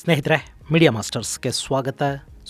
ಸ್ನೇಹಿತರೆ, ಮೀಡಿಯಾ ಮಾಸ್ಟರ್ಸ್ಗೆ ಸ್ವಾಗತ,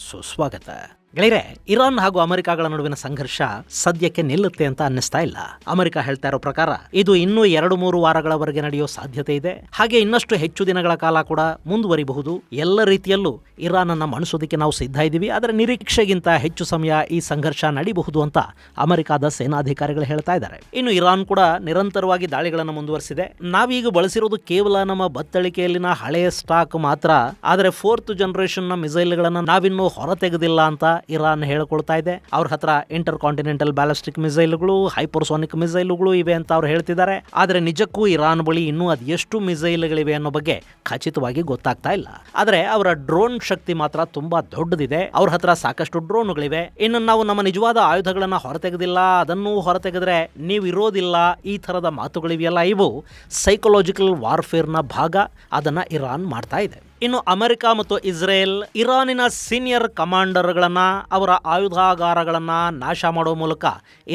ಸುಸ್ವಾಗತ. ಗೆಳೆಯರೆ, ಇರಾನ್ ಹಾಗೂ ಅಮೆರಿಕಾಗಳ ನಡುವಿನ ಸಂಘರ್ಷ ಸದ್ಯಕ್ಕೆ ನಿಲ್ಲುತ್ತೆ ಅಂತ ಅನ್ನಿಸ್ತಾ ಇಲ್ಲ. ಅಮೆರಿಕ ಹೇಳ್ತಾ ಇರೋ ಪ್ರಕಾರ ಇದು ಇನ್ನೂ 2-3 ವಾರಗಳವರೆಗೆ ನಡೆಯೋ ಸಾಧ್ಯತೆ ಇದೆ. ಹಾಗೆ ಇನ್ನಷ್ಟು ಹೆಚ್ಚು ದಿನಗಳ ಕಾಲ ಕೂಡ ಮುಂದುವರಿಬಹುದು. ಎಲ್ಲ ರೀತಿಯಲ್ಲೂ ಇರಾನ್ ಅನ್ನ ಮಣಿಸೋದಕ್ಕೆ ನಾವು ಸಿದ್ಧ ಇದ್ದೀವಿ. ಆದರೆ ನಿರೀಕ್ಷೆಗಿಂತ ಹೆಚ್ಚು ಸಮಯ ಈ ಸಂಘರ್ಷ ನಡೀಬಹುದು ಅಂತ ಅಮೆರಿಕಾದ ಸೇನಾಧಿಕಾರಿಗಳು ಹೇಳ್ತಾ ಇದ್ದಾರೆ. ಇನ್ನು ಇರಾನ್ ಕೂಡ ನಿರಂತರವಾಗಿ ದಾಳಿಗಳನ್ನು ಮುಂದುವರಿಸಿದೆ. ನಾವೀಗ ಬಳಸಿರೋದು ಕೇವಲ ನಮ್ಮ ಬತ್ತಳಿಕೆಯಲ್ಲಿನ ಹಳೆಯ ಸ್ಟಾಕ್ ಮಾತ್ರ. ಆದರೆ 4th ಜನರೇಷನ್ ನ ಮಿಸೈಲ್ಗಳನ್ನು ನಾವಿನ್ನೂ ಹೊರತೆಗೆದಿಲ್ಲ ಅಂತ ಇರಾನ್ ಹೇಳಿಕೊಳ್ತಾ ಇದೆ. ಅವ್ರ ಹತ್ರ ಇಂಟರ್ ಕಾಂಟಿನೆಂಟಲ್ ಬ್ಯಾಲಿಸ್ಟಿಕ್ ಮಿಸೈಲ್ಗಳು, ಹೈಪರ್ಸೋನಿಕ್ ಮಿಸೈಲ್ಗಳು ಇವೆ ಅಂತ ಅವ್ರು ಹೇಳ್ತಿದ್ದಾರೆ. ಆದರೆ ನಿಜಕ್ಕೂ ಇರಾನ್ ಬಳಿ ಇನ್ನೂ ಅದೆಷ್ಟು ಮಿಸೈಲ್ಗಳಿವೆ ಅನ್ನೋ ಬಗ್ಗೆ ಖಚಿತವಾಗಿ ಗೊತ್ತಾಗ್ತಾ ಇಲ್ಲ. ಆದರೆ ಅವರ ಡ್ರೋನ್ ಶಕ್ತಿ ಮಾತ್ರ ತುಂಬಾ ದೊಡ್ಡದಿದೆ. ಅವ್ರ ಹತ್ರ ಸಾಕಷ್ಟು ಡ್ರೋನ್ಗಳಿವೆ. ಇನ್ನು ನಾವು ನಮ್ಮ ನಿಜವಾದ ಆಯುಧಗಳನ್ನ ಹೊರತೆಗೆದಿಲ್ಲ, ಅದನ್ನು ಹೊರತೆಗೆದ್ರೆ ನೀವು ಇರೋದಿಲ್ಲ, ಈ ತರದ ಮಾತುಗಳಿವೆಯಲ್ಲ, ಇವು ಸೈಕಲಾಜಿಕಲ್ ವಾರ್ಫೇರ್ನ ಭಾಗ. ಅದನ್ನ ಇರಾನ್ ಮಾಡ್ತಾ ಇದೆ. ಇನ್ನು ಅಮೆರಿಕ ಮತ್ತು ಇಸ್ರೇಲ್ ಇರಾನಿನ ಸೀನಿಯರ್ ಕಮಾಂಡರ್ಗಳನ್ನ, ಅವರ ಆಯುಧಾಗಾರಗಳನ್ನ ನಾಶ ಮಾಡುವ ಮೂಲಕ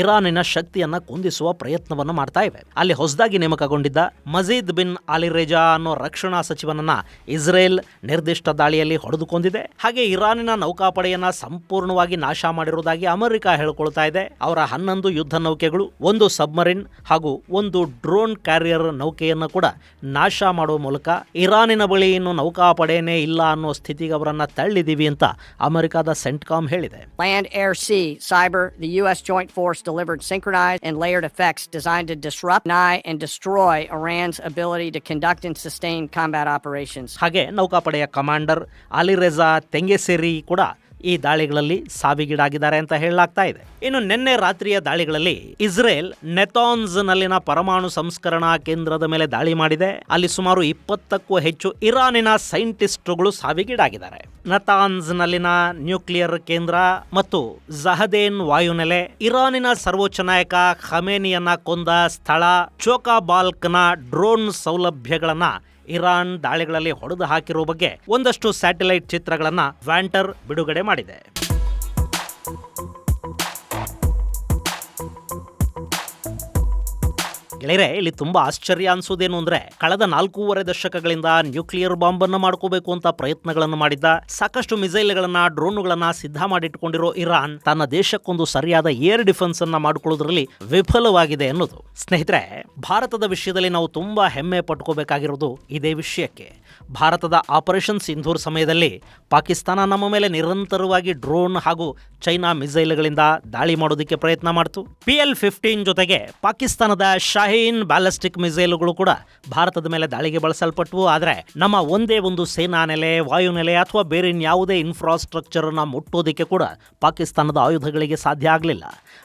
ಇರಾನಿನ ಶಕ್ತಿಯನ್ನ ಕುಂದಿಸುವ ಪ್ರಯತ್ನವನ್ನು ಮಾಡ್ತಾ ಇವೆ. ಅಲ್ಲಿ ಹೊಸದಾಗಿ ನೇಮಕಗೊಂಡಿದ್ದ ಮಜೀದ್ ಬಿನ್ ಅಲಿರೇಜಾ ಅನ್ನೋ ರಕ್ಷಣಾ ಸಚಿವನನ್ನ ಇಸ್ರೇಲ್ ನಿರ್ದಿಷ್ಟ ದಾಳಿಯಲ್ಲಿ ಹೊಡೆದುಕೊಂಡಿದೆ. ಹಾಗೆ ಇರಾನಿನ ನೌಕಾಪಡೆಯನ್ನ ಸಂಪೂರ್ಣವಾಗಿ ನಾಶ ಮಾಡಿರುವುದಾಗಿ ಅಮೆರಿಕ ಹೇಳಿಕೊಳ್ತಾ ಇದೆ. ಅವರ 11 ಯುದ್ಧ ನೌಕೆಗಳು, 1 ಸಬ್ಮರಿನ್ ಹಾಗೂ 1 ಡ್ರೋನ್ ಕ್ಯಾರಿಯರ್ ನೌಕೆಯನ್ನು ಕೂಡ ನಾಶ ಮಾಡುವ ಮೂಲಕ ಇರಾನಿನ ಬಳಿ ಇನ್ನು ನೌಕಾಪಡೆಯೇ ಇಲ್ಲ ಅನ್ನೋ ಸ್ಥಿತಿಗೆ ಅವರನ್ನ ತಳ್ಳಿದೀವಿ ಅಂತ ಅಮೆರಿಕದ ಸೆಂಟ್ಕಾಮ್ ಹೇಳಿದೆ. Land, air, sea, cyber, the U.S. Joint Force delivered synchronized and layered effects designed to disrupt, deny, and destroy Iran's ability to conduct and sustain combat operations. ಹಾಗೆ ನೌಕಾಪಡೆಯ ಕಮಾಂಡರ್ ಅಲಿರೆಜಾ ತೆಂಗೆಸೆರಿ ಕೂಡ ಈ ದಾಳಿಗಳಲ್ಲಿ ಸಾವಿಗೀಡಾಗಿದ್ದಾರೆ ಅಂತ ಹೇಳಲಾಗ್ತಾ ಇದೆ. ಇನ್ನು ನಿನ್ನೆ ರಾತ್ರಿಯ ದಾಳಿಗಳಲ್ಲಿ ಇಸ್ರೇಲ್ ನೆತಾನ್ಸ್ ನಲ್ಲಿನ ಪರಮಾಣು ಸಂಸ್ಕರಣಾ ಕೇಂದ್ರದ ಮೇಲೆ ದಾಳಿ ಮಾಡಿದೆ. ಅಲ್ಲಿ ಸುಮಾರು 20ಕ್ಕೂ ಹೆಚ್ಚು ಇರಾನಿನ ಸೈಂಟಿಸ್ಟ್ಗಳು ಸಾವಿಗೀಡಾಗಿದ್ದಾರೆ. ನತಾನ್ಸ್ ನಲ್ಲಿನ ನ್ಯೂಕ್ಲಿಯರ್ ಕೇಂದ್ರ ಮತ್ತು ಜಹದೇನ್ ವಾಯುನೆಲೆ, ಇರಾನಿನ ಸರ್ವೋಚ್ಚ ನಾಯಕ ಖಮೇನಿಯನ್ನ ಕೊಂದ ಸ್ಥಳ, ಚೋಕಾಬಾಲ್ಕ್ನ ಡ್ರೋನ್ ಸೌಲಭ್ಯಗಳನ್ನ ಇರಾನ್ ದಾಳಿಗಳಲ್ಲಿ ಹೊಡೆದು ಹಾಕಿರುವ ಬಗ್ಗೆ ಒಂದಷ್ಟು ಸ್ಯಾಟಲೈಟ್ ಚಿತ್ರಗಳನ್ನ ವ್ಯಾಂಟರ್ ಬಿಡುಗಡೆ ಮಾಡಿದೆ. ಗೆಳೆಯರೆ, ಇಲ್ಲಿ ತುಂಬಾ ಆಶ್ಚರ್ಯ ಅನ್ಸೋದೇನು ಅಂದ್ರೆ, ಕಳೆದ 4.5 ದಶಕಗಳಿಂದ ನ್ಯೂಕ್ಲಿಯರ್ ಬಾಂಬ್ ಅನ್ನು ಮಾಡ್ಕೋಬೇಕು ಅಂತ ಪ್ರಯತ್ನಗಳನ್ನು ಮಾಡಿದ್ದ, ಸಾಕಷ್ಟು ಮಿಸೈಲ್ಗಳನ್ನ, ಡ್ರೋನ್ಗಳನ್ನ ಸಿದ್ಧ ಮಾಡಿಟ್ಕೊಂಡಿರೋ ಇರಾನ್ ತನ್ನ ದೇಶಕ್ಕೊಂದು ಸರಿಯಾದ ಏರ್ ಡಿಫೆನ್ಸ್ ಅನ್ನ ಮಾಡಿಕೊಳ್ಳೋದ್ರಲ್ಲಿ ವಿಫಲವಾಗಿದೆ ಅನ್ನೋದು. ಸ್ನೇಹಿತರೆ, ಭಾರತದ ವಿಷಯದಲ್ಲಿ ನಾವು ತುಂಬಾ ಹೆಮ್ಮೆ ಪಟ್ಕೋಬೇಕಾಗಿರೋದು ಇದೇ ವಿಷಯಕ್ಕೆ. ಭಾರತದ ಆಪರೇಷನ್ ಸಿಂಧೂರ್ ಸಮಯದಲ್ಲಿ ಪಾಕಿಸ್ತಾನ ನಮ್ಮ ಮೇಲೆ ನಿರಂತರವಾಗಿ ಡ್ರೋನ್ ಹಾಗೂ ಚೈನಾ ಮಿಸೈಲ್ಗಳಿಂದ ದಾಳಿ ಮಾಡೋದಕ್ಕೆ ಪ್ರಯತ್ನ ಮಾಡಿತು. PL-15 ಜೊತೆಗೆ ಪಾಕಿಸ್ತಾನದ ಶಾಹೀನ್ ಬ್ಯಾಲಿಸ್ಟಿಕ್ ಮಿಸೈಲ್ಗಳು ಕೂಡ ಭಾರತದ ಮೇಲೆ ದಾಳಿಗೆ ಬಳಸಲ್ಪಟ್ಟವು. ಆದರೆ ನಮ್ಮ ಒಂದೇ ಒಂದು ಸೇನಾ ನೆಲೆ, ವಾಯುನೆಲೆ ಅಥವಾ ಬೇರೆ ಯಾವುದೇ ಇನ್ಫ್ರಾಸ್ಟ್ರಕ್ಚರ್ ಅನ್ನ ಮುಟ್ಟೋದಕ್ಕೆ ಕೂಡ ಪಾಕಿಸ್ತಾನದ ಆಯುಧಗಳಿಗೆ ಸಾಧ್ಯ ಆಗಲಿಲ್ಲ.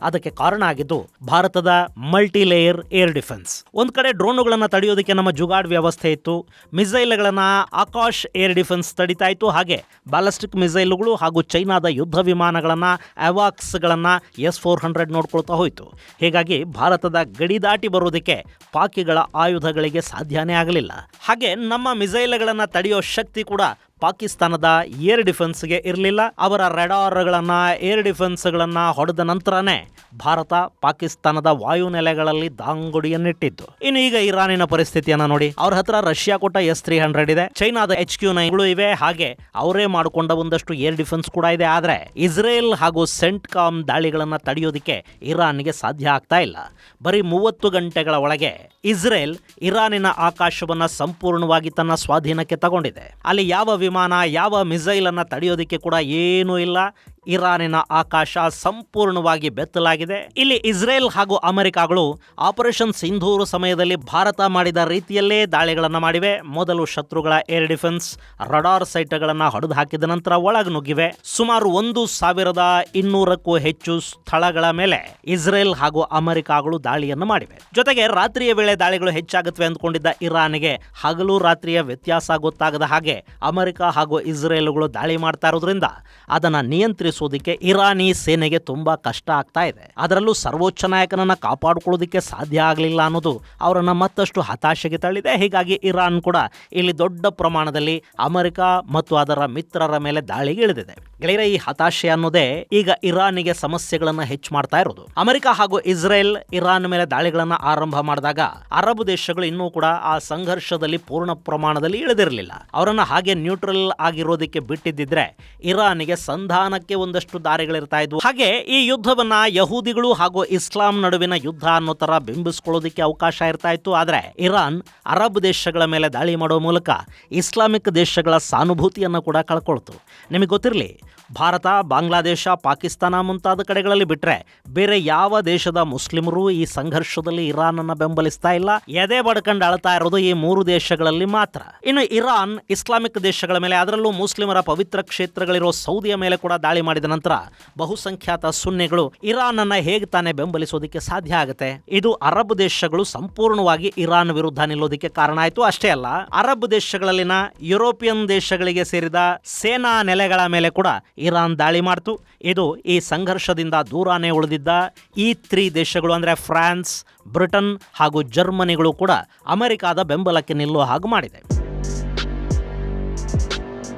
ಅದಕ್ಕೆ ಕಾರಣ ಆಗಿದ್ದು ಭಾರತದ ಮಲ್ಟಿ ಲೇಯರ್ ಏರ್ ಡಿಫೆನ್ಸ್. ಒಂದ್ ಕಡೆ ಡ್ರೋನ್ಗಳನ್ನ ತಡೆಯೋದಕ್ಕೆ ನಮ್ಮ ಜುಗಾಡ್ ವ್ಯವಸ್ಥೆ ಇತ್ತು, ಮಿಸೈಲ್ಗಳನ್ನ ಆಕಾಶ್ ಏರ್ ಡಿಫೆನ್ಸ್ ತಡಿತಾ ಇತ್ತು, ಹಾಗೆ ಬ್ಯಾಲಿಸ್ಟಿಕ್ ಮಿಸೈಲ್ಗಳು ಹಾಗೂ ಚೈನಾದ ಯುದ್ಧ ವಿಮಾನಗಳನ್ನ, ಅವಾಕ್ಸ್ಗಳನ್ನ S-400 ನೋಡ್ಕೊಳ್ತಾ ಹೋಯಿತು. ಹೀಗಾಗಿ ಭಾರತದ ಗಡಿ ದಾಟಿ ಬರೋದಕ್ಕೆ ಪಾಕಿಗಳ ಆಯುಧಗಳಿಗೆ ಸಾಧ್ಯನೇ ಆಗಲಿಲ್ಲ. ಹಾಗೆ ನಮ್ಮ ಮಿಸೈಲ್ಗಳನ್ನ ತಡೆಯೋ ಶಕ್ತಿ ಕೂಡ ಪಾಕಿಸ್ತಾನದ ಏರ್ ಡಿಫೆನ್ಸ್ಗೆ ಇರಲಿಲ್ಲ. ಅವರ ರೆಡಾರ್ಗಳನ್ನ, ಏರ್ ಡಿಫೆನ್ಸ್ಗಳನ್ನ ಹೊಡೆದ ನಂತರನೇ ಭಾರತ ಪಾಕಿಸ್ತಾನದ ವಾಯುನೆಲೆಗಳಲ್ಲಿ ದಾಂಗುಡಿಯನ್ನಿಟ್ಟಿದ್ದು. ಇನ್ನು ಈಗ ಇರಾನಿನ ಪರಿಸ್ಥಿತಿಯನ್ನ ನೋಡಿ. ಅವ್ರ ಹತ್ರ ರಷ್ಯಾ ಕೊಟ್ಟ S-300 ಇದೆ, ಚೈನಾದ HQ-9 ಇವೆ, ಹಾಗೆ ಅವರೇ ಮಾಡಿಕೊಂಡ ಒಂದಷ್ಟು ಏರ್ ಡಿಫೆನ್ಸ್ ಕೂಡ ಇದೆ. ಆದ್ರೆ ಇಸ್ರೇಲ್ ಹಾಗೂ ಸೆಂಟ್ಕಾಮ್ ದಾಳಿಗಳನ್ನ ತಡೆಯೋದಕ್ಕೆ ಇರಾನ್ಗೆ ಸಾಧ್ಯ ಆಗ್ತಾ ಇಲ್ಲ. ಬರೀ 30 ಗಂಟೆಗಳ ಒಳಗೆ ಇಸ್ರೇಲ್ ಇರಾನಿನ ಆಕಾಶವನ್ನ ಸಂಪೂರ್ಣವಾಗಿ ತನ್ನ ಸ್ವಾಧೀನಕ್ಕೆ ತಗೊಂಡಿದೆ. ಅಲ್ಲಿ ಯಾವ ವಿಮಾನ, ಯಾವ ಮಿಸೈಲ್ ಅನ್ನ ತಡೆಯೋದಕ್ಕೆ ಕೂಡ ಏನೂ ಇಲ್ಲ. ಇರಾನಿನ ಆಕಾಶ ಸಂಪೂರ್ಣವಾಗಿ ಬೆತ್ತಲಾಗಿದೆ. ಇಲ್ಲಿ ಇಸ್ರೇಲ್ ಹಾಗೂ ಅಮೆರಿಕಗಳು ಆಪರೇಷನ್ ಸಿಂಧೂರ್ ಸಮಯದಲ್ಲಿ ಭಾರತ ಮಾಡಿದ ರೀತಿಯಲ್ಲೇ ದಾಳಿಗಳನ್ನು ಮಾಡಿವೆ. ಮೊದಲು ಶತ್ರುಗಳ ಏರ್ ಡಿಫೆನ್ಸ್, ರಡಾರ್ ಸೈಟ್ಗಳನ್ನು ಹೊಡೆದು ಹಾಕಿದ ನಂತರ ಒಳಗೆ ನುಗ್ಗಿವೆ. ಸುಮಾರು 1200ಕ್ಕೂ ಹೆಚ್ಚು ಸ್ಥಳಗಳ ಮೇಲೆ ಇಸ್ರೇಲ್ ಹಾಗೂ ಅಮೆರಿಕಗಳು ದಾಳಿಯನ್ನು ಮಾಡಿವೆ. ಜೊತೆಗೆ ರಾತ್ರಿಯ ವೇಳೆ ದಾಳಿಗಳು ಹೆಚ್ಚಾಗುತ್ತವೆ ಅಂದ್ಕೊಂಡಿದ್ದ ಇರಾನ್ಗೆ ಹಗಲು ರಾತ್ರಿಯ ವ್ಯತ್ಯಾಸ ಗೊತ್ತಾಗದ ಹಾಗೆ ಅಮೆರಿಕ ಹಾಗೂ ಇಸ್ರೇಲ್ಗಳು ದಾಳಿ ಮಾಡ್ತಾ ಇರೋದ್ರಿಂದ ಅದನ್ನು ನಿಯಂತ್ರಿಸ ಬೆಂಬಲಿಸೋದಕ್ಕೆ ಇರಾನಿ ಸೇನೆಗೆ ತುಂಬಾ ಕಷ್ಟ ಆಗ್ತಾ ಇದೆ. ಅದರಲ್ಲೂ ಸರ್ವೋಚ್ಚ ನಾಯಕನನ್ನ ಕಾಪಾಡಿಕೊಳ್ಳೋದಕ್ಕೆ ಸಾಧ್ಯ ಆಗಲಿಲ್ಲ ಅನ್ನೋದು ಅವರನ್ನ ಮತ್ತಷ್ಟು ಹತಾಶೆಗೆ ತಳ್ಳಿದೆ. ಹೀಗಾಗಿ ಇರಾನ್ ಕೂಡ ಇಲ್ಲಿ ದೊಡ್ಡ ಪ್ರಮಾಣದಲ್ಲಿ ಅಮೆರಿಕ ಮತ್ತು ಅದರ ಮಿತ್ರರ ಮೇಲೆ ದಾಳಿಗೆ ಇಳಿದಿದೆ. ಗೆಳೆಯರೆ, ಈ ಹತಾಶೆ ಅನ್ನೋದೇ ಈಗ ಇರಾನಿಗೆ ಸಮಸ್ಯೆಗಳನ್ನು ಹೆಚ್ಚು ಮಾಡ್ತಾ ಇರೋದು. ಅಮೆರಿಕ ಹಾಗೂ ಇಸ್ರೇಲ್ ಇರಾನ್ ಮೇಲೆ ದಾಳಿಗಳನ್ನು ಆರಂಭ ಮಾಡಿದಾಗ ಅರಬ್ ದೇಶಗಳು ಇನ್ನೂ ಕೂಡ ಆ ಸಂಘರ್ಷದಲ್ಲಿ ಪೂರ್ಣ ಪ್ರಮಾಣದಲ್ಲಿ ಇಳಿದಿರಲಿಲ್ಲ. ಅವರನ್ನ ಹಾಗೆ ನ್ಯೂಟ್ರಲ್ ಆಗಿರೋದಕ್ಕೆ ಬಿಟ್ಟಿದ್ದಿದ್ರೆ ಇರಾನಿಗೆ ಸಂಧಾನಕ್ಕೆ ಒಂದಷ್ಟು ದಾರಿಗಳಿರ್ತಾ ಇದ್ವು. ಹಾಗೆ ಈ ಯುದ್ಧವನ್ನ ಯಹೂದಿಗಳು ಹಾಗೂ ಇಸ್ಲಾಂ ನಡುವಿನ ಯುದ್ಧ ಅನ್ನೋ ತರ ಬಿಂಬಿಸ್ಕೊಳ್ಳೋದಕ್ಕೆ ಅವಕಾಶ ಇರ್ತಾ ಇತ್ತು. ಆದ್ರೆ ಇರಾನ್ ಅರಬ್ ದೇಶಗಳ ಮೇಲೆ ದಾಳಿ ಮಾಡೋ ಮೂಲಕ ಇಸ್ಲಾಮಿಕ್ ದೇಶಗಳ ಸಾನುಭೂತಿಯನ್ನು ಕೂಡ ಕಳ್ಕೊಳ್ತು. ನಿಮಗೆ ಗೊತ್ತಿರಲಿ, ಭಾರತ, ಬಾಂಗ್ಲಾದೇಶ, ಪಾಕಿಸ್ತಾನ ಮುಂತಾದ ಕಡೆಗಳಲ್ಲಿ ಬಿಟ್ರೆ ಬೇರೆ ಯಾವ ದೇಶದ ಮುಸ್ಲಿಮರು ಈ ಸಂಘರ್ಷದಲ್ಲಿ ಇರಾನ್ ಅನ್ನ ಬೆಂಬಲಿಸ್ತಾ ಇಲ್ಲ. ಎದೆ ಬಡ್ಕಂಡು ಅಳ್ತಾ ಇರೋದು ಈ 3 ದೇಶಗಳಲ್ಲಿ ಮಾತ್ರ. ಇನ್ನು ಇರಾನ್ ಇಸ್ಲಾಮಿಕ್ ದೇಶಗಳ ಮೇಲೆ, ಅದರಲ್ಲೂ ಮುಸ್ಲಿಮರ ಪವಿತ್ರ ಕ್ಷೇತ್ರಗಳಿರೋ ಸೌದಿಯ ಮೇಲೆ ಕೂಡ ದಾಳಿ ಮಾಡಿದ ನಂತರ ಬಹುಸಂಖ್ಯಾತ ಸುನ್ನಿಗಳು ಇರಾನ್ ಅನ್ನ ಹೇಗೆ ತಾನೇ ಬೆಂಬಲಿಸೋದಕ್ಕೆ ಸಾಧ್ಯ ಆಗುತ್ತೆ? ಇದು ಅರಬ್ ದೇಶಗಳು ಸಂಪೂರ್ಣವಾಗಿ ಇರಾನ್ ವಿರುದ್ಧ ನಿಲ್ಲೋದಕ್ಕೆ ಕಾರಣ ಆಯಿತು. ಅಷ್ಟೇ ಅಲ್ಲ, ಅರಬ್ ದೇಶಗಳಲ್ಲಿನ ಯುರೋಪಿಯನ್ ದೇಶಗಳಿಗೆ ಸೇರಿದ ಸೇನಾ ನೆಲೆಗಳ ಮೇಲೆ ಕೂಡ ಇರಾನ್ ದಾಳಿ ಮಾಡ್ತು. ಇದು ಈ ಸಂಘರ್ಷದಿಂದ ದೂರಾನೇ ಉಳಿದಿದ್ದ ಈ 3 ದೇಶಗಳು ಅಂದರೆ ಫ್ರಾನ್ಸ್, ಬ್ರಿಟನ್ ಹಾಗೂ ಜರ್ಮನಿಗಳು ಕೂಡ ಅಮೆರಿಕಾದ ಬೆಂಬಲಕ್ಕೆ ನಿಲ್ಲುವ ಹಾಗೆ ಮಾಡಿದೆ.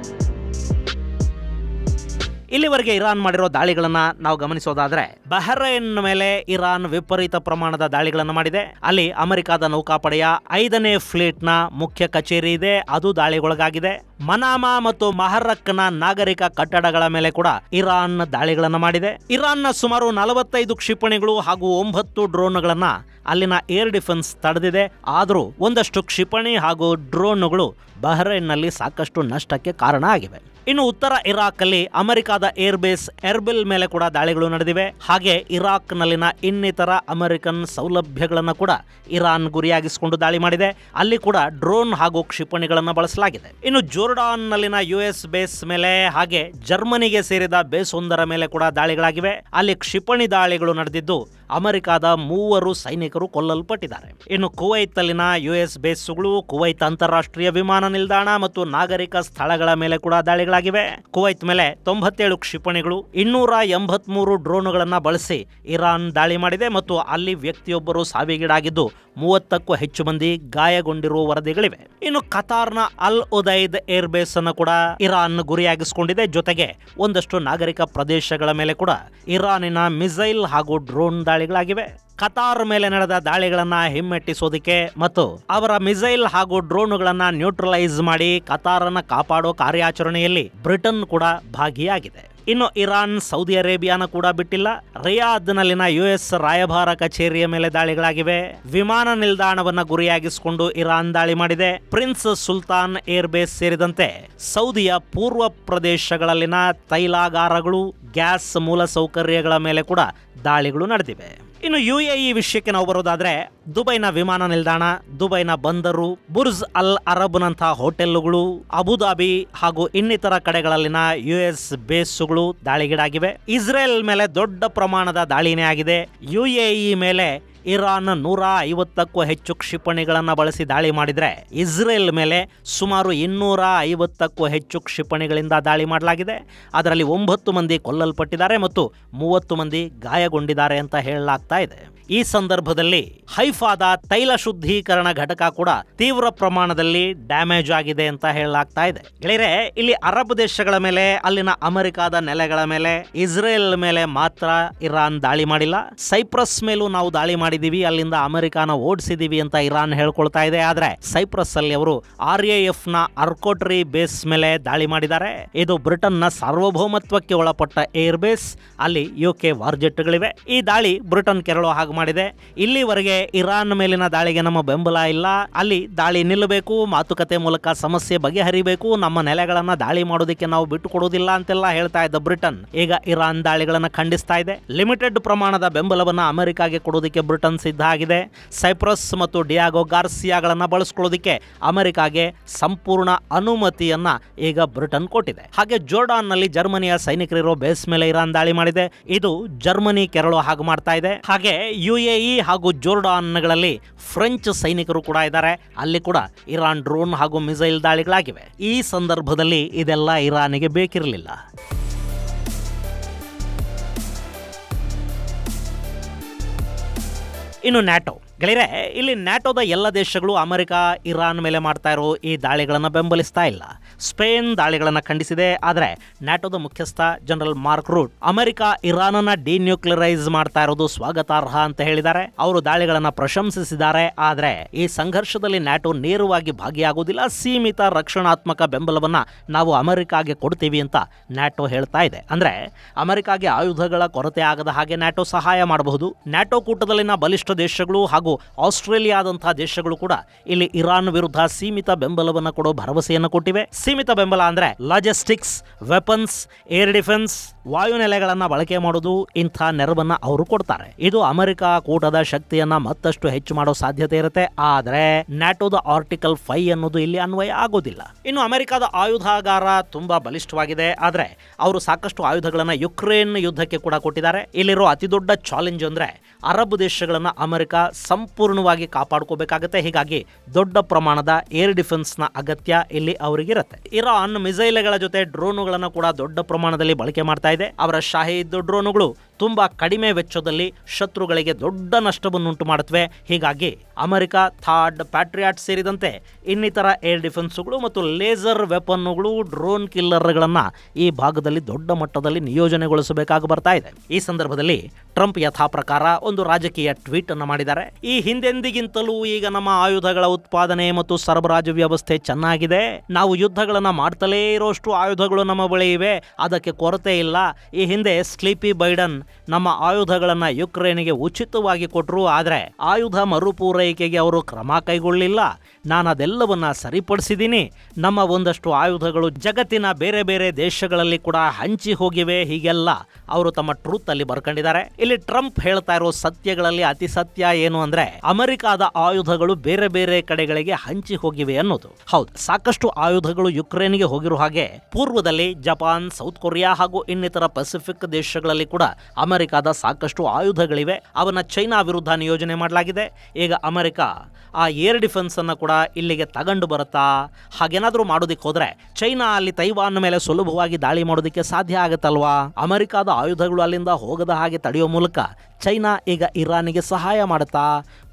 ಇಲ್ಲಿವರೆಗೆ ಇರಾನ್ ಮಾಡಿರೋ ದಾಳಿಗಳನ್ನ ನಾವು ಗಮನಿಸೋದಾದ್ರೆ, ಬಹ್ರೈನ್ ಮೇಲೆ ಇರಾನ್ ವಿಪರೀತ ಪ್ರಮಾಣದ ದಾಳಿಗಳನ್ನು ಮಾಡಿದೆ. ಅಲ್ಲಿ ಅಮೆರಿಕದ ನೌಕಾಪಡೆಯ 5ನೇ ಫ್ಲೀಟ್ನ ಮುಖ್ಯ ಕಚೇರಿ ಇದೆ, ಅದು ದಾಳಿಗೊಳಗಾಗಿದೆ. ಮನಾಮಾ ಮತ್ತು ಮಹರಕ್ನ ನಾಗರಿಕ ಕಟ್ಟಡಗಳ ಮೇಲೆ ಕೂಡ ಇರಾನ್ ದಾಳಿಗಳನ್ನು ಮಾಡಿದೆ. ಇರಾನ್ನ ಸುಮಾರು 45 ಕ್ಷಿಪಣಿಗಳು ಹಾಗೂ 9 ಡ್ರೋನ್ಗಳನ್ನ ಅಲ್ಲಿನ ಏರ್ ಡಿಫೆನ್ಸ್ ತಡೆದಿದೆ. ಆದರೂ ಒಂದಷ್ಟು ಕ್ಷಿಪಣಿ ಹಾಗೂ ಡ್ರೋನ್ಗಳು ಬಹ್ರೈನ್ನಲ್ಲಿ ಸಾಕಷ್ಟು ನಷ್ಟಕ್ಕೆ ಕಾರಣ ಆಗಿವೆ. ಇನ್ನು ಉತ್ತರ ಇರಾಕ್ ಅಲ್ಲಿ ಅಮೆರಿಕದ ಏರ್ ಬೇಸ್ ಎರ್ಬಿಲ್ ಮೇಲೆ ಕೂಡ ದಾಳಿಗಳು ನಡೆದಿವೆ. ಹಾಗೆ ಇರಾಕ್ನಲ್ಲಿನ ಇನ್ನಿತರ ಅಮೆರಿಕನ್ ಸೌಲಭ್ಯಗಳನ್ನು ಕೂಡ ಇರಾನ್ ಗುರಿಯಾಗಿಸಿಕೊಂಡು ದಾಳಿ ಮಾಡಿದೆ. ಅಲ್ಲಿ ಕೂಡ ಡ್ರೋನ್ ಹಾಗೂ ಕ್ಷಿಪಣಿಗಳನ್ನು ಬಳಸಲಾಗಿದೆ. ಇನ್ನು ಜೋರ್ಡಾನ್ನಲ್ಲಿನ US ಬೇಸ್ ಮೇಲೆ ಹಾಗೆ ಜರ್ಮನಿಗೆ ಸೇರಿದ ಬೇಸ್ ಒಂದರ ಮೇಲೆ ಕೂಡ ದಾಳಿಗಳಾಗಿವೆ. ಅಲ್ಲಿ ಕ್ಷಿಪಣಿ ದಾಳಿಗಳು ನಡೆದಿದ್ದು ಅಮೆರಿಕದ 3 ಸೈನಿಕರು ಕೊಲ್ಲಲ್ಪಟ್ಟಿದ್ದಾರೆ. ಇನ್ನು ಕುವೈತ್ ಅಲ್ಲಿನ US ಬೇಸ್ಗಳು, ಕುವೈತ್ ಅಂತಾರಾಷ್ಟ್ರೀಯ ವಿಮಾನ ನಿಲ್ದಾಣ ಮತ್ತು ನಾಗರಿಕ ಸ್ಥಳಗಳ ಮೇಲೆ ಕೂಡ ದಾಳಿಗಳಾಗಿವೆ. ಕುವೈತ್ ಮೇಲೆ 97 ಕ್ಷಿಪಣಿಗಳು, 283 ಡ್ರೋನ್ಗಳನ್ನ ಬಳಸಿ ಇರಾನ್ ದಾಳಿ ಮಾಡಿದೆ ಮತ್ತು ಅಲ್ಲಿ ವ್ಯಕ್ತಿಯೊಬ್ಬರು ಸಾವಿಗೀಡಾಗಿದ್ದು 30ಕ್ಕೂ ಹೆಚ್ಚು ಮಂದಿ ಗಾಯಗೊಂಡಿರುವ ವರದಿಗಳಿವೆ. ಇನ್ನು ಕತಾರ್ನ ಅಲ್ ಉದೈದ್ ಏರ್ ಬೇಸ್ ಅನ್ನು ಕೂಡ ಇರಾನ್ ಗುರಿಯಾಗಿಸಿಕೊಂಡಿದೆ. ಜೊತೆಗೆ ಒಂದಷ್ಟು ನಾಗರಿಕ ಪ್ರದೇಶಗಳ ಮೇಲೆ ಕೂಡ ಇರಾನಿನ ಮಿಸೈಲ್ ಹಾಗೂ ಡ್ರೋನ್ ದಾಳಿಗಳಾಗಿವೆ. ಕತಾರ್ ಮೇಲೆ ನಡೆದ ದಾಳಿಗಳನ್ನ ಹಿಮ್ಮೆಟ್ಟಿಸೋದಕ್ಕೆ ಮತ್ತು ಅವರ ಮಿಸೈಲ್ ಹಾಗೂ ಡ್ರೋನ್ಗಳನ್ನ ನ್ಯೂಟ್ರಲೈಸ್ ಮಾಡಿ ಕತಾರನ್ನ ಕಾಪಾಡೋ ಕಾರ್ಯಾಚರಣೆಯಲ್ಲಿ ಬ್ರಿಟನ್ ಕೂಡ ಭಾಗಿಯಾಗಿದೆ. ಇನ್ನು ಇರಾನ್ ಸೌದಿ ಅರೇಬಿಯಾನ ಕೂಡ ಬಿಟ್ಟಿಲ್ಲ. ರಿಯಾದ್ನಲ್ಲಿನ US ರಾಯಭಾರ ಕಚೇರಿಯ ಮೇಲೆ ದಾಳಿಗಳಾಗಿವೆ. ವಿಮಾನ ನಿಲ್ದಾಣವನ್ನ ಗುರಿಯಾಗಿಸಿಕೊಂಡು ಇರಾನ್ ದಾಳಿ ಮಾಡಿದೆ. ಪ್ರಿನ್ಸ್ ಸುಲ್ತಾನ್ ಏರ್ ಬೇಸ್ ಸೇರಿದಂತೆ ಸೌದಿಯ ಪೂರ್ವ ಪ್ರದೇಶಗಳಲ್ಲಿನ ತೈಲಾಗಾರಗಳು, ಗ್ಯಾಸ್ ಮೂಲ ಸೌಕರ್ಯಗಳ ಮೇಲೆ ಕೂಡ ದಾಳಿಗಳು ನಡೆದಿವೆ. ಇನ್ನು UAE ವಿಷಯಕ್ಕೆ ನಾವು ಬರೋದಾದ್ರೆ, ದುಬೈನ ವಿಮಾನ ನಿಲ್ದಾಣ, ದುಬೈನ ಬಂದರು, ಬುರ್ಜ್ ಅಲ್ ಅರಬ್ನಂತಹ ಹೋಟೆಲ್ಗಳು, ಅಬುದಾಬಿ ಹಾಗೂ ಇನ್ನಿತರ ಕಡೆಗಳಲ್ಲಿನ US ಬೇಸ್ಗಳು ದಾಳಿಗೀಡಾಗಿವೆ. ಇಸ್ರೇಲ್ ಮೇಲೆ ದೊಡ್ಡ ಪ್ರಮಾಣದ ದಾಳಿನೇ ಆಗಿದೆ. UAE ಮೇಲೆ ಇರಾನ್ 150ಕ್ಕೂ ಹೆಚ್ಚು ಕ್ಷಿಪಣಿಗಳನ್ನು ಬಳಸಿ ದಾಳಿ ಮಾಡಿದರೆ ಇಸ್ರೇಲ್ ಮೇಲೆ ಸುಮಾರು 250ಕ್ಕೂ ಹೆಚ್ಚು ಕ್ಷಿಪಣಿಗಳಿಂದ ದಾಳಿ ಮಾಡಲಾಗಿದೆ. ಅದರಲ್ಲಿ 9 ಮಂದಿ ಕೊಲ್ಲಲ್ಪಟ್ಟಿದ್ದಾರೆ ಮತ್ತು 30 ಮಂದಿ ಗಾಯಗೊಂಡಿದ್ದಾರೆ ಅಂತ ಹೇಳಲಾಗ್ತಾ ಇದೆ. ಈ ಸಂದರ್ಭದಲ್ಲಿ ಹೈಫಾದ ತೈಲ ಶುದ್ಧೀಕರಣ ಘಟಕ ಕೂಡ ತೀವ್ರ ಪ್ರಮಾಣದಲ್ಲಿ ಡ್ಯಾಮೇಜ್ ಆಗಿದೆ ಅಂತ ಹೇಳಲಾಗ್ತಾ ಇದೆ. ಗೆಳೆಯರೆ, ಇಲ್ಲಿ ಅರಬ್ ದೇಶಗಳ ಮೇಲೆ, ಅಲ್ಲಿನ ಅಮೆರಿಕದ ನೆಲೆಗಳ ಮೇಲೆ, ಇಸ್ರೇಲ್ ಮೇಲೆ ಮಾತ್ರ ಇರಾನ್ ದಾಳಿ ಮಾಡಿಲ್ಲ. ಸೈಪ್ರಸ್ ಮೇಲೂ ನಾವು ದಾಳಿ ಮಾಡಿದೀವಿ, ಅಲ್ಲಿಂದ ಅಮೆರಿಕಾನ ಓಡಿಸಿದೀವಿ ಅಂತ ಇರಾನ್ ಹೇಳ್ಕೊಳ್ತಾ ಇದೆ. ಆದ್ರೆ ಸೈಪ್ರಸ್ ಅಲ್ಲಿ ಅವರು RAF ನ ಅರ್ಕೋಟ್ರಿ ಬೇಸ್ ಮೇಲೆ ದಾಳಿ ಮಾಡಿದ್ದಾರೆ. ಇದು ಬ್ರಿಟನ್ ನ ಸಾರ್ವಭೌಮತ್ವಕ್ಕೆ ಒಳಪಟ್ಟ ಏರ್ ಬೇಸ್. ಅಲ್ಲಿ UK ವಾರ್ಜೆಟ್ಗಳಿವೆ. ಈ ದಾಳಿ ಬ್ರಿಟನ್ ಕೆರಳೋ ಹಾಗೆ ಮಾಡಿದೆ. ಇಲ್ಲಿವರೆಗೆ ಇರಾನ್ ಮೇಲಿನ ದಾಳಿಗೆ ನಮ್ಮ ಬೆಂಬಲ ಇಲ್ಲ, ಅಲ್ಲಿ ದಾಳಿ ನಿಲ್ಲಬೇಕು, ಮಾತುಕತೆ ಮೂಲಕ ಸಮಸ್ಯೆ ಬಗೆಹರಿಬೇಕು, ನಮ್ಮ ನೆಲೆಗಳನ್ನ ದಾಳಿ ಮಾಡೋದಕ್ಕೆ ನಾವು ಬಿಟ್ಟು ಕೊಡೋದಿಲ್ಲ ಅಂತೆಲ್ಲ ಹೇಳ್ತಾ ಇದ್ದ ಬ್ರಿಟನ್ ಈಗ ಇರಾನ್ ದಾಳಿಗಳನ್ನ ಖಂಡಿಸ್ತಾ ಇದೆ. ಲಿಮಿಟೆಡ್ ಪ್ರಮಾಣದ ಬೆಂಬಲವನ್ನ ಅಮೆರಿಕಾಗೆ ಕೊಡೋದಕ್ಕೆ ಬ್ರಿಟನ್ ಸಿದ್ಧ ಆಗಿದೆ. ಸೈಪ್ರಸ್ ಮತ್ತು ಡಿಯಾಗೋ ಗಾರ್ಸಿಯಾಗಳನ್ನ ಬಳಸ್ಕೊಳ್ಳೋದಕ್ಕೆ ಅಮೆರಿಕಾಗೆ ಸಂಪೂರ್ಣ ಅನುಮತಿಯನ್ನ ಈಗ ಬ್ರಿಟನ್ ಕೊಟ್ಟಿದೆ. ಹಾಗೆ ಜೋರ್ಡಾನ್ ನಲ್ಲಿ ಜರ್ಮನಿಯ ಸೈನಿಕರಿರೋ ಬೇಸ್ ಮೇಲೆ ಇರಾನ್ ದಾಳಿ ಮಾಡಿದೆ. ಇದು ಜರ್ಮನಿ ಕೆರಳೋ ಹಾಗೆ ಮಾಡ್ತಾ ಇದೆ. ಹಾಗೆ UAE ಹಾಗೂ ಜೋರ್ಡಾನ್ಗಳಲ್ಲಿ ಫ್ರೆಂಚ್ ಸೈನಿಕರು ಕೂಡ ಇದ್ದಾರೆ. ಅಲ್ಲಿ ಕೂಡ ಇರಾನ್ ಡ್ರೋನ್ ಹಾಗೂ ಮಿಸೈಲ್ ದಾಳಿಗಳಾಗಿವೆ. ಈ ಸಂದರ್ಭದಲ್ಲಿ ಇದೆಲ್ಲ ಇರಾನಿಗೆ ಬೇಕಿರಲಿಲ್ಲ. ಇನ್ನು ನ್ಯಾಟೋ ಗೆಳೆಯರೆ, ಇಲ್ಲಿ ನ್ಯಾಟೋದ ಎಲ್ಲ ದೇಶಗಳು ಅಮೆರಿಕ ಇರಾನ್ ಮೇಲೆ ಮಾಡ್ತಾ ಇರೋ ಈ ದಾಳಿಗಳನ್ನು ಬೆಂಬಲಿಸ್ತಾ ಇಲ್ಲ. ಸ್ಪೇನ್ ದಾಳಿಗಳನ್ನು ಖಂಡಿಸಿದೆ. ಆದರೆ ನ್ಯಾಟೋದ ಮುಖ್ಯಸ್ಥ ಜನರಲ್ ಮಾರ್ಕ್ ರೂಟ್ ಅಮೆರಿಕ ಇರಾನನ್ನ ಡಿನ್ಯೂಕ್ಲಿಯರೈಸ್ ಮಾಡ್ತಾ ಇರೋದು ಸ್ವಾಗತಾರ್ಹ ಅಂತ ಹೇಳಿದ್ದಾರೆ. ಅವರು ದಾಳಿಗಳನ್ನು ಪ್ರಶಂಸಿಸಿದ್ದಾರೆ. ಆದರೆ ಈ ಸಂಘರ್ಷದಲ್ಲಿ ನ್ಯಾಟೋ ನೇರವಾಗಿ ಭಾಗಿಯಾಗುವುದಿಲ್ಲ. ಸೀಮಿತ ರಕ್ಷಣಾತ್ಮಕ ಬೆಂಬಲವನ್ನ ನಾವು ಅಮೆರಿಕಾಗೆ ಕೊಡ್ತೀವಿ ಅಂತ ನ್ಯಾಟೋ ಹೇಳ್ತಾ ಇದೆ. ಅಂದ್ರೆ ಅಮೆರಿಕಾಗೆ ಆಯುಧಗಳ ಕೊರತೆ ಆಗದ ಹಾಗೆ ನ್ಯಾಟೋ ಸಹಾಯ ಮಾಡಬಹುದು. ನ್ಯಾಟೋ ಕೂಟದಲ್ಲಿನ ಬಲಿಷ್ಠ ದೇಶಗಳು ಹಾಗೂ ಆಸ್ಟ್ರೇಲಿಯಾದಂತಹ ದೇಶಗಳು ಕೂಡ ಇಲ್ಲಿ ಇರಾನ್ ವಿರುದ್ಧ ಸೀಮಿತ ಬೆಂಬಲವನ್ನು ಕೊಡೋ ಭರವಸೆಯನ್ನು ಕೊಟ್ಟಿವೆ. ಸೀಮಿತ ಬೆಂಬಲ ಅಂದ್ರೆ ಲಾಜಿಸ್ಟಿಕ್ಸ್, ವೆಪನ್ಸ್, ಏರ್ ಡಿಫೆನ್ಸ್, ವಾಯುನೆಲೆಗಳನ್ನು ಬಳಕೆ ಮಾಡೋದು, ಇಂಥ ನೆರವನ್ನ ಅವರು ಕೊಡ್ತಾರೆ. ಇದು ಅಮೆರಿಕ ಕೂಟದ ಶಕ್ತಿಯನ್ನ ಮತ್ತಷ್ಟು ಹೆಚ್ಚು ಮಾಡೋ ಸಾಧ್ಯತೆ ಇರುತ್ತೆ. ಆದ್ರೆ ನ್ಯಾಟೋದ ಆರ್ಟಿಕಲ್ 5 ಅನ್ನೋದು ಇಲ್ಲಿ ಅನ್ವಯ ಆಗೋದಿಲ್ಲ. ಇನ್ನು ಅಮೆರಿಕದ ಆಯುಧಾಗಾರ ತುಂಬಾ ಬಲಿಷ್ಠವಾಗಿದೆ. ಆದ್ರೆ ಅವರು ಸಾಕಷ್ಟು ಆಯುಧಗಳನ್ನ ಯುಕ್ರೇನ್ ಯುದ್ಧಕ್ಕೆ ಕೂಡ ಕೊಟ್ಟಿದ್ದಾರೆ. ಇಲ್ಲಿರೋ ಅತಿ ದೊಡ್ಡ ಚಾಲೆಂಜ್ ಅಂದ್ರೆ ಅರಬ್ ದೇಶಗಳನ್ನ ಅಮೆರಿಕ ಸಂಪೂರ್ಣವಾಗಿ ಕಾಪಾಡ್ಕೋಬೇಕಾಗತ್ತೆ. ಹೀಗಾಗಿ ದೊಡ್ಡ ಪ್ರಮಾಣದ ಏರ್ ಡಿಫೆನ್ಸ್ ನ ಅಗತ್ಯ ಇಲ್ಲಿ ಅವರಿಗಿರುತ್ತೆ. ಇರಾನ್ ಮಿಸೈಲ್ಗಳ ಜೊತೆ ಡ್ರೋನುಗಳನ್ನು ಕೂಡ ದೊಡ್ಡ ಪ್ರಮಾಣದಲ್ಲಿ ಬಳಕೆ ಮಾಡ್ತಾ ಇದೆ. ಅವರ ಶಾಹಿದ್ ಡ್ರೋನುಗಳು ತುಂಬಾ ಕಡಿಮೆ ವೆಚ್ಚದಲ್ಲಿ ಶತ್ರುಗಳಿಗೆ ದೊಡ್ಡ ನಷ್ಟವನ್ನುಂಟು ಮಾಡುತ್ತವೆ. ಹೀಗಾಗಿ ಅಮೆರಿಕ ಥಾಡ್, ಪ್ಯಾಟ್ರಿಯಾಟ್ ಸೇರಿದಂತೆ ಇನ್ನಿತರ ಏರ್ ಡಿಫೆನ್ಸ್ಗಳು ಮತ್ತು ಲೇಸರ್ ವೆಪನ್ಗಳು, ಡ್ರೋನ್ ಕಿಲ್ಲರ್ಗಳನ್ನ ಈ ಭಾಗದಲ್ಲಿ ದೊಡ್ಡ ಮಟ್ಟದಲ್ಲಿ ನಿಯೋಜನೆಗೊಳಿಸಬೇಕಾಗಿ ಬರ್ತಾ ಇದೆ. ಈ ಸಂದರ್ಭದಲ್ಲಿ ಟ್ರಂಪ್ ಯಥಾ ಪ್ರಕಾರ ಒಂದು ರಾಜಕೀಯ ಟ್ವೀಟ್ ಅನ್ನು ಮಾಡಿದ್ದಾರೆ. ಈ ಹಿಂದೆಂದಿಗಿಂತಲೂ ಈಗ ನಮ್ಮ ಆಯುಧಗಳ ಉತ್ಪಾದನೆ ಮತ್ತು ಸರಬರಾಜು ವ್ಯವಸ್ಥೆ ಚೆನ್ನಾಗಿದೆ. ನಾವು ಯುದ್ಧಗಳನ್ನ ಮಾಡ್ತಲೇ ಇರೋಷ್ಟು ಆಯುಧಗಳು ನಮ್ಮ ಬಳಿ ಇವೆ. ಅದಕ್ಕೆ ಕೊರತೆ ಇಲ್ಲ. ಈ ಹಿಂದೆ ಸ್ಲೀಪಿ ಬೈಡನ್ ನಮ್ಮ ಆಯುಧಗಳನ್ನ ಯುಕ್ರೇನ್ಗೆ ಉಚಿತವಾಗಿ ಕೊಟ್ಟರು. ಆದರೆ ಆಯುಧ ಮರುಪೂರೈಕೆಗೆ ಅವರು ಕ್ರಮ ಕೈಗೊಳ್ಳಿಲ್ಲ. ನಾನು ಅದೆಲ್ಲವನ್ನ ಸರಿಪಡಿಸಿದ್ದೀನಿ. ನಮ್ಮ ಒಂದಷ್ಟು ಆಯುಧಗಳು ಜಗತ್ತಿನ ಬೇರೆ ಬೇರೆ ದೇಶಗಳಲ್ಲಿ ಕೂಡ ಹಂಚಿ ಹೋಗಿವೆ. ಹೀಗೆಲ್ಲ ಅವರು ತಮ್ಮ ಟ್ರೂತ್ ಅಲ್ಲಿ ಬರ್ಕೊಂಡಿದ್ದಾರೆ. ಇಲ್ಲಿ ಟ್ರಂಪ್ ಹೇಳ್ತಾ ಇರೋ ಸತ್ಯಗಳಲ್ಲಿ ಅತಿ ಸತ್ಯ ಏನು ಅಂದ್ರೆ ಅಮೆರಿಕಾದ ಆಯುಧಗಳು ಬೇರೆ ಬೇರೆ ಕಡೆಗಳಿಗೆ ಹಂಚಿ ಹೋಗಿವೆ ಅನ್ನೋದು. ಹೌದು, ಸಾಕಷ್ಟು ಆಯುಧಗಳು ಯುಕ್ರೇನ್ಗೆ ಹೋಗಿರೋ ಹಾಗೆ ಪೂರ್ವದಲ್ಲಿ ಜಪಾನ್, ಸೌತ್ ಕೊರಿಯಾ ಹಾಗೂ ಇನ್ನಿತರ ಪೆಸಿಫಿಕ್ ದೇಶಗಳಲ್ಲಿ ಕೂಡ ಅಮೆರಿಕಾದ ಸಾಕಷ್ಟು ಆಯುಧಗಳಿವೆ. ಅವನ್ನ ಚೈನಾ ವಿರುದ್ಧ ನಿಯೋಜನೆ ಮಾಡಲಾಗಿದೆ. ಈಗ ಅಮೆರಿಕ ಆ ಏರ್ ಡಿಫೆನ್ಸ್ ಅನ್ನ ಕೂಡ ಇಲ್ಲಿಗೆ ತಗೊಂಡು ಬರುತ್ತಾ? ಹಾಗೇನಾದ್ರೂ ಮಾಡೋದಿಕ್ಕೆ ಹೋದ್ರೆ ಚೈನಾ ಅಲ್ಲಿ ತೈವಾನ್ ಮೇಲೆ ಸುಲಭವಾಗಿ ದಾಳಿ ಮಾಡೋದಕ್ಕೆ ಸಾಧ್ಯ ಆಗತ್ತಲ್ವಾ? ಅಮೆರಿಕಾದ ಆಯುಧಗಳು ಅಲ್ಲಿಂದ ಹೋಗದ ಹಾಗೆ ತಡೆಯೋ ಮೂಲಕ ಚೈನಾ ಈಗ ಇರಾನಿಗೆ ಸಹಾಯ ಮಾಡುತ್ತಾ?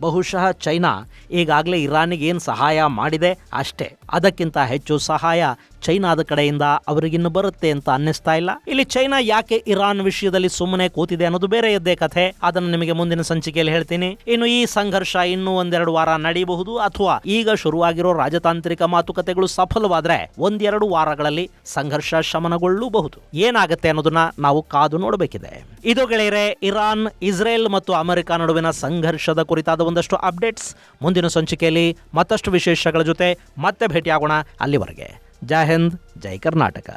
ಬಹುಶಃ ಚೈನಾ ಈಗಾಗಲೇ ಇರಾನಿಗೆ ಏನು ಸಹಾಯ ಮಾಡಿದೆ ಅಷ್ಟೇ, ಅದಕ್ಕಿಂತ ಹೆಚ್ಚು ಸಹಾಯ ಚೈನಾದ ಕಡೆಯಿಂದ ಅವರಿಗಿನ್ನು ಬರುತ್ತೆ ಅಂತ ಅನ್ನಿಸ್ತಾ ಇಲ್ಲ. ಇಲ್ಲಿ ಚೈನಾ ಯಾಕೆ ಇರಾನ್ ವಿಷಯದಲ್ಲಿ ಸುಮ್ಮನೆ ಕೂತಿದೆ ಅನ್ನೋದು ಬೇರೆ ಇದ್ದೇ ಕಥೆ. ಅದನ್ನು ನಿಮಗೆ ಮುಂದಿನ ಸಂಚಿಕೆಯಲ್ಲಿ ಹೇಳ್ತೀನಿ. ಇನ್ನು ಈ ಸಂಘರ್ಷ ಇನ್ನೂ 1-2 ವಾರ ನಡೀಬಹುದು, ಅಥವಾ ಈಗ ಶುರುವಾಗಿರೋ ರಾಜತಾಂತ್ರಿಕ ಮಾತುಕತೆಗಳು ಸಫಲವಾದ್ರೆ 1-2 ವಾರಗಳಲ್ಲಿ ಸಂಘರ್ಷ ಶಮನಗೊಳ್ಳಬಹುದು. ಏನಾಗುತ್ತೆ ಅನ್ನೋದನ್ನ ನಾವು ಕಾದು ನೋಡಬೇಕಿದೆ. ಇದು ಗೆಳೆಯರೆ, ಇರಾನ್, ಇಸ್ರೇಲ್ ಮತ್ತು ಅಮೆರಿಕ ನಡುವಿನ ಸಂಘರ್ಷದ ಕುರಿತಾದ ಒಂದಷ್ಟು ಅಪ್ಡೇಟ್ಸ್. ಮುಂದಿನ ಸಂಚಿಕೆಯಲ್ಲಿ ಮತ್ತಷ್ಟು ವಿಶೇಷಗಳ ಜೊತೆ ಮತ್ತೆ ಭೇಟಿಯಾಗೋಣ. ಅಲ್ಲಿವರೆಗೆ ಜೈ ಹಿಂದ್, ಜೈ ಕರ್ನಾಟಕ.